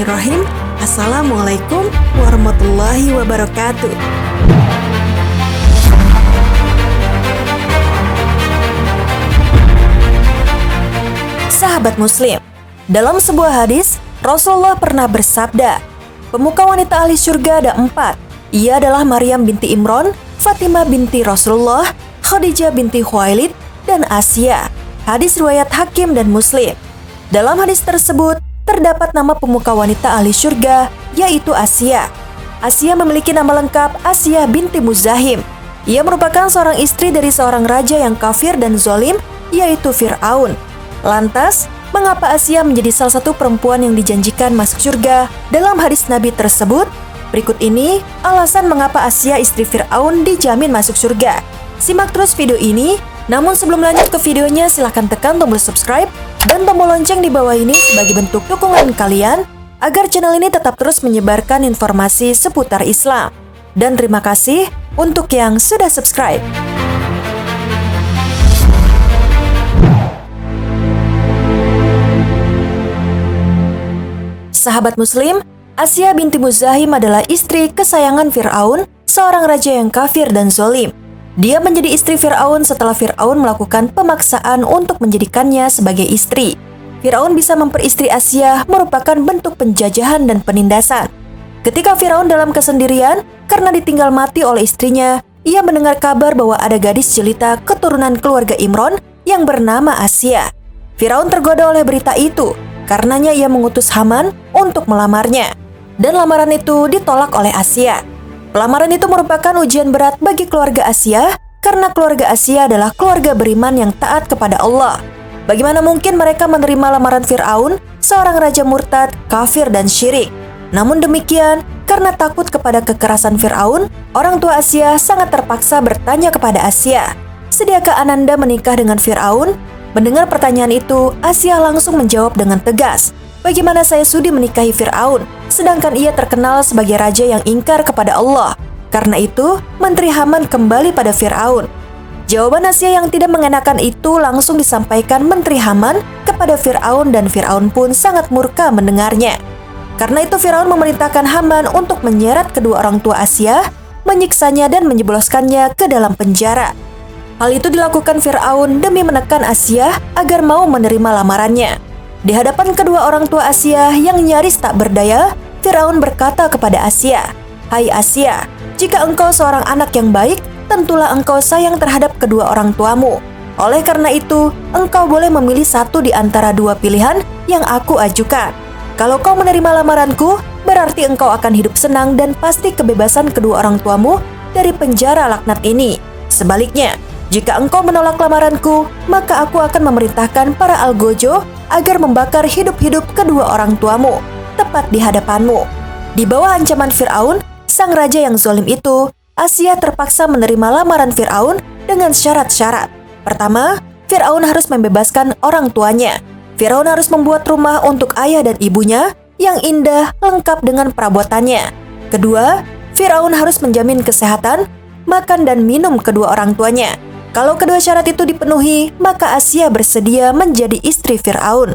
Bismillahirrahmanirrahim. Assalamualaikum warahmatullahi wabarakatuh. Sahabat Muslim, dalam sebuah hadis, Rasulullah pernah bersabda, pemuka wanita ahli surga ada 4. Ia adalah Maryam binti Imran, Fatimah binti Rasulullah, Khadijah binti Khuwailid, dan Asia. Hadis riwayat Hakim dan Muslim. Dalam hadis tersebut, terdapat nama pemuka wanita ahli surga, yaitu Asia. Asia memiliki nama lengkap Asia binti Muzahim. Ia merupakan seorang istri dari seorang raja yang kafir dan zalim, yaitu Fir'aun. Lantas, mengapa Asia menjadi salah satu perempuan yang dijanjikan masuk surga dalam hadis Nabi tersebut? Berikut ini alasan mengapa Asia istri Fir'aun dijamin masuk surga. Simak terus video ini. Namun sebelum lanjut ke videonya, silahkan tekan tombol subscribe dan tombol lonceng di bawah ini sebagai bentuk dukungan kalian agar channel ini tetap terus menyebarkan informasi seputar Islam. Dan terima kasih untuk yang sudah subscribe. Sahabat Muslim, Asia binti Muzahim adalah istri kesayangan Fir'aun, seorang raja yang kafir dan zalim. Dia menjadi istri Fir'aun setelah Fir'aun melakukan pemaksaan untuk menjadikannya sebagai istri. Fir'aun bisa memperistri Asia merupakan bentuk penjajahan dan penindasan. Ketika Fir'aun dalam kesendirian karena ditinggal mati oleh istrinya, ia mendengar kabar bahwa ada gadis jelita keturunan keluarga Imran yang bernama Asia. Fir'aun tergoda oleh berita itu, karenanya ia mengutus Haman untuk melamarnya. Dan lamaran itu ditolak oleh Asia. Pelamaran itu merupakan ujian berat bagi keluarga Asia karena keluarga Asia adalah keluarga beriman yang taat kepada Allah. Bagaimana mungkin mereka menerima lamaran Fir'aun, seorang raja murtad, kafir dan syirik? Namun demikian, karena takut kepada kekerasan Fir'aun, orang tua Asia sangat terpaksa bertanya kepada Asia, "Sediakah Ananda menikah dengan Fir'aun?" Mendengar pertanyaan itu, Asia langsung menjawab dengan tegas, "Bagaimana saya sudi menikahi Fir'aun, sedangkan ia terkenal sebagai raja yang ingkar kepada Allah." Karena itu, Menteri Haman kembali pada Fir'aun. Jawaban Asia yang tidak mengenakan itu langsung disampaikan Menteri Haman kepada Fir'aun dan Fir'aun pun sangat murka mendengarnya. Karena itu Fir'aun memerintahkan Haman untuk menyeret kedua orang tua Asia, menyiksanya dan menjebloskannya ke dalam penjara. Hal itu dilakukan Fir'aun demi menekan Asia agar mau menerima lamarannya. Di hadapan kedua orang tua Asia yang nyaris tak berdaya, Fir'aun berkata kepada Asia, "Hai Asia, jika engkau seorang anak yang baik, tentulah engkau sayang terhadap kedua orang tuamu. Oleh karena itu, engkau boleh memilih satu di antara dua pilihan yang aku ajukan. Kalau kau menerima lamaranku, berarti engkau akan hidup senang dan pasti kebebasan kedua orang tuamu dari penjara laknat ini. Sebaliknya, jika engkau menolak lamaranku, maka aku akan memerintahkan para algojo agar membakar hidup-hidup kedua orang tuamu, tepat di hadapanmu." Di bawah ancaman Fir'aun, sang raja yang zalim itu, Asia terpaksa menerima lamaran Fir'aun dengan syarat-syarat. Pertama, Fir'aun harus membebaskan orang tuanya. Fir'aun harus membuat rumah untuk ayah dan ibunya yang indah lengkap dengan perabotannya. Kedua, Fir'aun harus menjamin kesehatan, makan dan minum kedua orang tuanya. Kalau kedua syarat itu dipenuhi, maka Asia bersedia menjadi istri Fir'aun.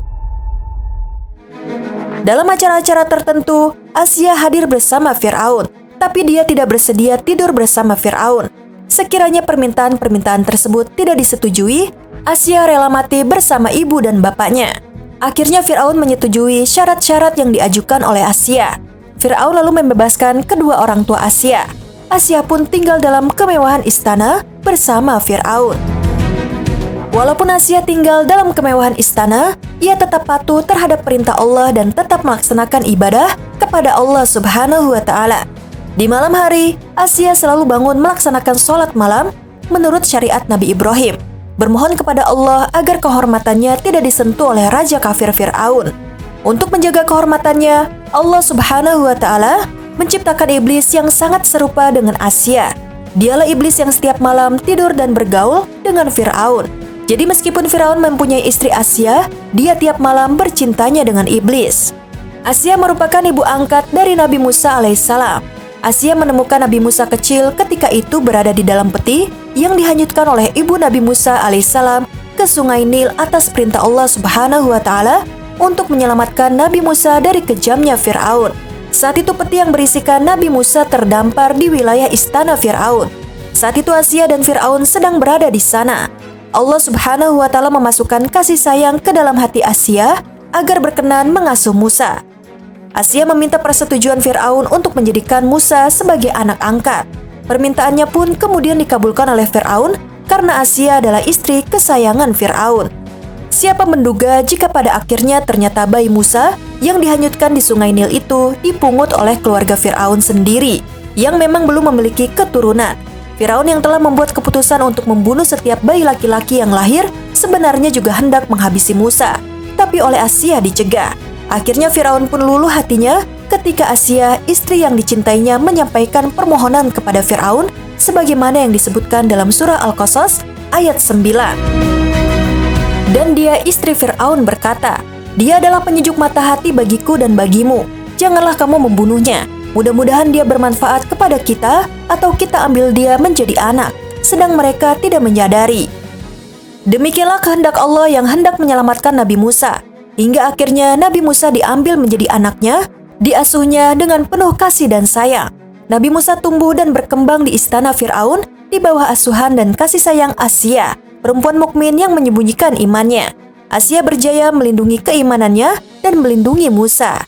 Dalam acara-acara tertentu, Asia hadir bersama Fir'aun, tapi dia tidak bersedia tidur bersama Fir'aun. Sekiranya permintaan-permintaan tersebut tidak disetujui, Asia rela mati bersama ibu dan bapaknya. Akhirnya Fir'aun menyetujui syarat-syarat yang diajukan oleh Asia. Fir'aun lalu membebaskan kedua orang tua Asia. Asia pun tinggal dalam kemewahan istana bersama Fir'aun. Walaupun Asia tinggal dalam kemewahan istana, ia tetap patuh terhadap perintah Allah dan tetap melaksanakan ibadah kepada Allah Subhanahu wa Ta'ala. Di malam hari, Asia selalu bangun melaksanakan sholat malam menurut syariat Nabi Ibrahim, bermohon kepada Allah agar kehormatannya tidak disentuh oleh raja kafir Fir'aun. Untuk menjaga kehormatannya, Allah Subhanahu wa Ta'ala menciptakan iblis yang sangat serupa dengan Asia. Dialah iblis yang setiap malam tidur dan bergaul dengan Fir'aun. Jadi meskipun Fir'aun mempunyai istri Asia, dia tiap malam bercintanya dengan iblis. Asia merupakan ibu angkat dari Nabi Musa alaihissalam. Asia menemukan Nabi Musa kecil ketika itu berada di dalam peti yang dihanyutkan oleh ibu Nabi Musa alaihissalam ke sungai Nil atas perintah Allah Subhanahu wa Ta'ala untuk menyelamatkan Nabi Musa dari kejamnya Fir'aun. Saat itu peti yang berisikan Nabi Musa terdampar di wilayah istana Fir'aun. Saat itu Asya dan Fir'aun sedang berada di sana. Allah Subhanahu wa Ta'ala memasukkan kasih sayang ke dalam hati Asya agar berkenan mengasuh Musa. Asya meminta persetujuan Fir'aun untuk menjadikan Musa sebagai anak angkat. Permintaannya pun kemudian dikabulkan oleh Fir'aun karena Asya adalah istri kesayangan Fir'aun. Siapa menduga jika pada akhirnya ternyata bayi Musa yang dihanyutkan di sungai Nil itu dipungut oleh keluarga Fir'aun sendiri yang memang belum memiliki keturunan. Fir'aun yang telah membuat keputusan untuk membunuh setiap bayi laki-laki yang lahir sebenarnya juga hendak menghabisi Musa, tapi oleh Asya dicegah. Akhirnya Fir'aun pun luluh hatinya ketika Asya, istri yang dicintainya, menyampaikan permohonan kepada Fir'aun sebagaimana yang disebutkan dalam surah Al-Qasas ayat 9. Dan dia, istri Fir'aun, berkata, "Dia adalah penyejuk mata hati bagiku dan bagimu. Janganlah kamu membunuhnya. Mudah-mudahan dia bermanfaat kepada kita atau kita ambil dia menjadi anak," sedang mereka tidak menyadari. Demikianlah kehendak Allah yang hendak menyelamatkan Nabi Musa, hingga akhirnya Nabi Musa diambil menjadi anaknya, diasuhnya dengan penuh kasih dan sayang. Nabi Musa tumbuh dan berkembang di istana Fir'aun di bawah asuhan dan kasih sayang Asya, perempuan mukmin yang menyembunyikan imannya. Asya berjaya melindungi keimanannya dan melindungi Musa.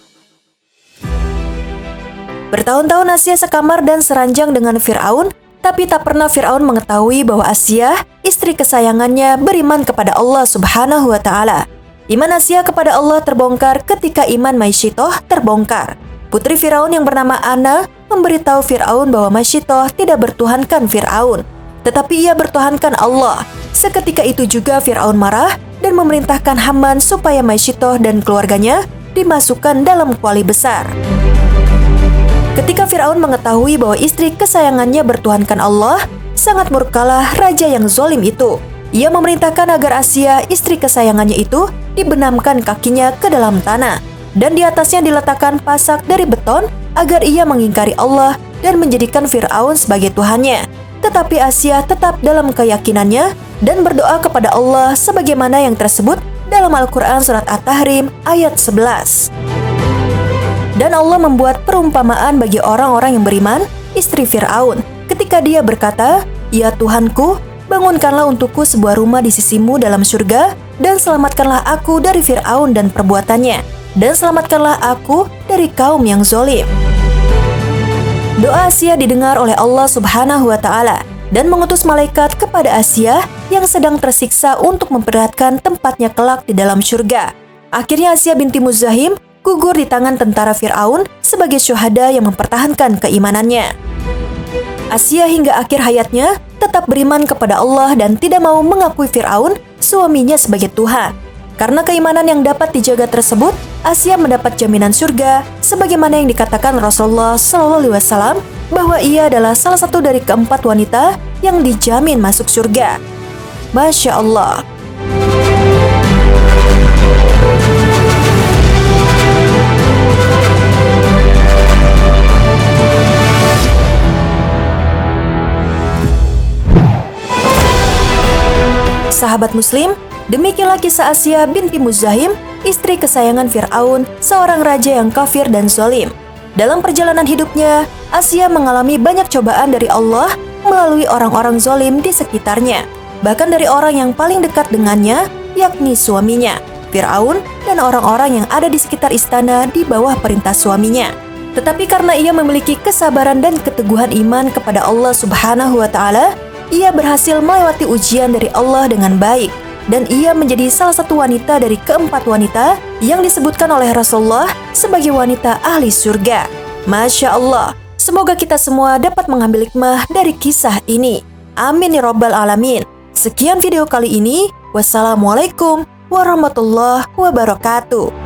Bertahun-tahun Asya sekamar dan seranjang dengan Fir'aun, tapi tak pernah Fir'aun mengetahui bahwa Asya, istri kesayangannya, beriman kepada Allah Subhanahu wa Ta'ala. Iman Asya kepada Allah terbongkar ketika iman Maisyitoh terbongkar. Putri Fir'aun yang bernama Ana memberitahu Fir'aun bahwa Maisyitoh tidak bertuhankan Fir'aun, tetapi ia bertuhankan Allah. Seketika itu juga Fir'aun marah dan memerintahkan Haman supaya Maisyitoh dan keluarganya dimasukkan dalam kuali besar. Ketika Fir'aun mengetahui bahwa istri kesayangannya bertuhankan Allah, sangat murkalah raja yang zolim itu. Ia memerintahkan agar Asya, istri kesayangannya itu, dibenamkan kakinya ke dalam tanah, dan di atasnya diletakkan pasak dari beton agar ia mengingkari Allah dan menjadikan Fir'aun sebagai tuhannya. Tetapi Asya tetap dalam keyakinannya dan berdoa kepada Allah sebagaimana yang tersebut dalam Al-Quran Surat At-Tahrim ayat 11. Dan Allah membuat perumpamaan bagi orang-orang yang beriman, istri Fir'aun, ketika dia berkata, "Ya Tuhanku, bangunkanlah untukku sebuah rumah di sisimu dalam surga, dan selamatkanlah aku dari Fir'aun dan perbuatannya, dan selamatkanlah aku dari kaum yang zolim." Doa Asya didengar oleh Allah Subhanahu wa Ta'ala dan mengutus malaikat kepada Asya yang sedang tersiksa untuk memperlihatkan tempatnya kelak di dalam surga. Akhirnya Asya binti Muzahim gugur di tangan tentara Fir'aun sebagai syuhada yang mempertahankan keimanannya. Asya hingga akhir hayatnya tetap beriman kepada Allah dan tidak mau mengakui Fir'aun, suaminya, sebagai Tuhan. Karena keimanan yang dapat dijaga tersebut, Asya mendapat jaminan surga sebagaimana yang dikatakan Rasulullah SAW bahwa ia adalah salah satu dari keempat wanita yang dijamin masuk surga. Masya Allah. Sahabat Muslim, demikianlah kisah Asya binti Muzahim, istri kesayangan Fir'aun, seorang raja yang kafir dan zalim. Dalam perjalanan hidupnya, Asya mengalami banyak cobaan dari Allah melalui orang-orang zalim di sekitarnya, bahkan dari orang yang paling dekat dengannya, yakni suaminya, Fir'aun, dan orang-orang yang ada di sekitar istana di bawah perintah suaminya. Tetapi karena ia memiliki kesabaran dan keteguhan iman kepada Allah Subhanahu wa Ta'ala, ia berhasil melewati ujian dari Allah dengan baik, dan ia menjadi salah satu wanita dari keempat wanita yang disebutkan oleh Rasulullah sebagai wanita ahli surga. Masya Allah, semoga kita semua dapat mengambil hikmah dari kisah ini. Amin ya Rabbal Alamin. Sekian video kali ini. Wassalamualaikum warahmatullahi wabarakatuh.